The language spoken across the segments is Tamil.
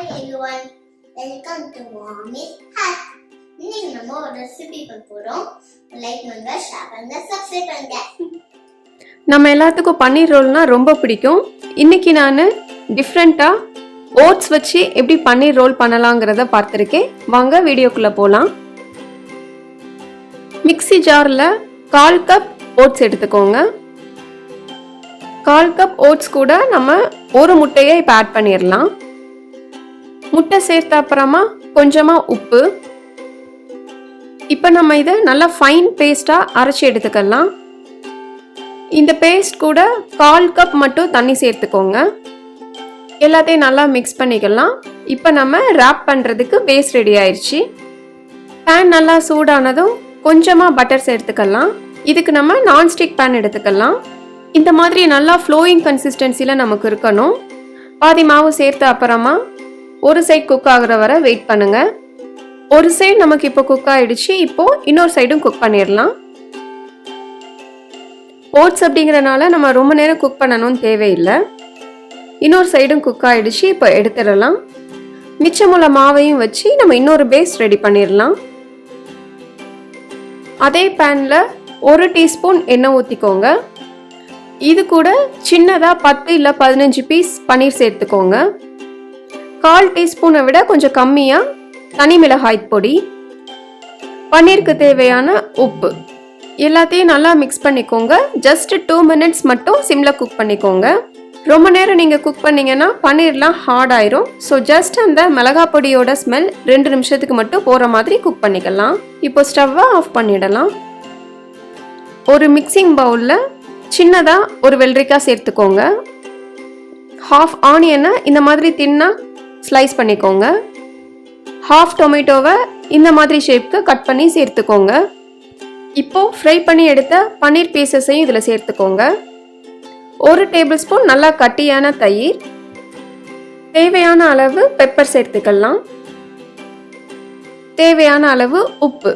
everyone, welcome to Mommy's Hack. இன்னைக்கு நம்ம ஒரு ரெசிபி பார்க்க போறோம். லைக் பண்ணுங்க, ஷேர் பண்ணுங்க, சப்ஸ்கிரைப் பண்ணுங்க. நம்ம எல்லாத்துக்கும் பன்னீர் ரோல்னா ரொம்ப பிடிக்கும். இன்னைக்கு நான் டிஃப்ரெண்டா ஓட்ஸ் வச்சு எப்படி பன்னீர் ரோல் பண்ணலாங்கிறத பார்த்துருக்கேன். வாங்க வீடியோக்குள்ள போகலாம். மிக்ஸி ஜாரில் 1/4 கப் ஓட்ஸ் எடுத்துக்கோங்க. 1/4 கப் ஓட்ஸ் கூட நம்ம ஒரு முட்டையை இப்போ ஆட் பண்ணிடலாம். முட்டை சேர்த்த அப்புறமா கொஞ்சமாக உப்பு. இப்போ நம்ம இதை நல்லா ஃபைன் பேஸ்ட்டாக அரைச்சி எடுத்துக்கலாம். இந்த பேஸ்ட் கூட 1/4 கப் மட்டும் தண்ணி சேர்த்துக்கோங்க. எல்லாத்தையும் நல்லா மிக்ஸ் பண்ணிக்கலாம். இப்போ நம்ம ரேப் பண்ணுறதுக்கு பேஸ் ரெடி ஆயிடுச்சு. பேன் நல்லா சூடானதும் கொஞ்சமாக பட்டர் சேர்த்துக்கலாம். இதுக்கு நம்ம நான்ஸ்டிக் பேன் எடுத்துக்கலாம். இந்த மாதிரி நல்லா ஃப்ளோயிங் கன்சிஸ்டன்சியில் நமக்கு இருக்கணும். பாதி மாவு சேர்த்த அப்புறமா ஒரு சைட் குக் ஆகுற வரை வெயிட் பண்ணுங்க. ஒரு சைடு நமக்கு இப்போ குக் ஆயிடுச்சு. இப்போ இன்னொரு சைடும் குக் பண்ணிடலாம். ஓட்ஸ் அப்படிங்கிறனால நம்ம ரொம்ப நேரம் குக் பண்ணணும்னு தேவையில்லை. இன்னொரு சைடும் குக் ஆயிடுச்சு. இப்போ எடுத்துடலாம். மிச்சமுள்ள மாவையும் வச்சு நம்ம இன்னொரு பேஸ் ரெடி பண்ணிடலாம். அதே பேனில் 1 டீஸ்பூன் எண்ணெய் ஊற்றிக்கோங்க. இது கூட சின்னதாக 10 இல்லை 15 பீஸ் பன்னீர் சேர்த்துக்கோங்க. 1/4 டீஸ்பூனை விட கொஞ்சம் கம்மியாக தனி மிளகாய் பொடி, பன்னீருக்கு தேவையான உப்பு, எல்லாத்தையும் நல்லா மிக்ஸ் பண்ணிக்கோங்க. ஜஸ்ட் 2 மினிட்ஸ் மட்டும் சிம்மில் குக் பண்ணிக்கோங்க. ரொம்ப நேரம் நீங்கள் குக் பண்ணிங்கன்னா பன்னீர்லாம் ஹார்ட் ஆயிரும். ஸோ ஜஸ்ட் அந்த மிளகாய் பொடியோட ஸ்மெல் 2 நிமிஷத்துக்கு மட்டும் போகிற மாதிரி குக் பண்ணிக்கலாம். இப்போ ஸ்டவ்வை ஆஃப் பண்ணிடலாம். ஒரு மிக்சிங் பவுலில் சின்னதாக ஒரு வெள்ளரிக்காய் சேர்த்துக்கோங்க. 1/2 ஆனியனை இந்த மாதிரி தின்னா ஸ்லைஸ் பண்ணிக்கோங்க. 1/2 டொமேட்டோவை இந்த மாதிரி ஷேப்க்கு கட் பண்ணி சேர்த்துக்கோங்க. இப்போது ஃப்ரை பண்ணி எடுத்த பன்னீர் பீசஸையும் இதில் சேர்த்துக்கோங்க. 1 டேபிள் ஸ்பூன் நல்லா கட்டியான தயிர், தேவையான அளவு பெப்பர் சேர்த்துக்கலாம், தேவையான அளவு உப்பு,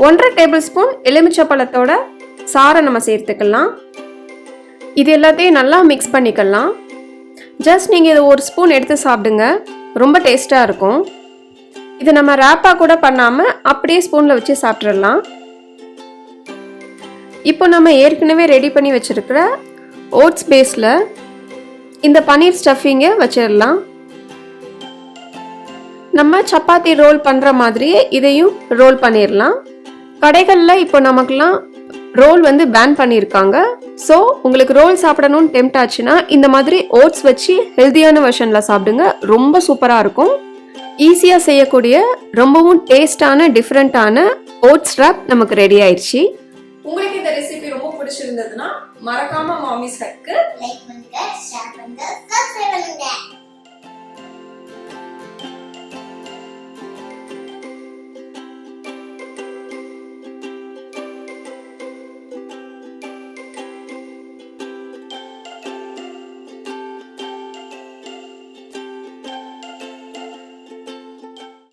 1/2 டேபிள் ஸ்பூன் எலுமிச்சப்பழத்தோட சாறை நம்ம சேர்த்துக்கலாம். இது எல்லாத்தையும் நல்லா மிக்ஸ் பண்ணிக்கலாம். ஜஸ்ட் நீங்கள் இதை 1 ஸ்பூன் எடுத்து சாப்பிடுங்க, ரொம்ப டேஸ்ட்டாக இருக்கும். இது நம்ம ரேப்பாக கூட பண்ணாமல் அப்படியே ஸ்பூனில் வச்சு சாப்பிட்றலாம். இப்போ நம்ம ஏற்கனவே ரெடி பண்ணி வச்சுருக்கிற ஓட்ஸ் பேஸில் இந்த பன்னீர் ஸ்டஃபிங்கை வச்சிடலாம். நம்ம சப்பாத்தி ரோல் பண்ணுற மாதிரியே இதையும் ரோல் பண்ணிடலாம். கடைகளில் இப்போ நமக்குலாம் ரோல் பேன் பண்ணியிருக்காங்க. ஸோ உங்களுக்கு ரோல் சாப்பிடணும்னு டெம்ட் ஆச்சுன்னா இந்த மாதிரி ஓட்ஸ் வச்சு ஹெல்த்தியான வெர்ஷனில் சாப்பிடுங்க. ரொம்ப சூப்பராக இருக்கும். ஈஸியாக செய்யக்கூடிய ரொம்பவும் டேஸ்டான டிஃப்ரெண்ட்டான ஓட்ஸ் ரேப் நமக்கு ரெடி ஆயிடுச்சு. உங்களுக்கு இந்த ரெசிபி ரொம்ப பிடிச்சிருந்ததுன்னா மறக்காம மாமிஸ் ஹேக்கு லைக் பண்ணுங்க, ஷேர் பண்ணுங்க, சப்ஸ்கிரைப் பண்ணுங்க.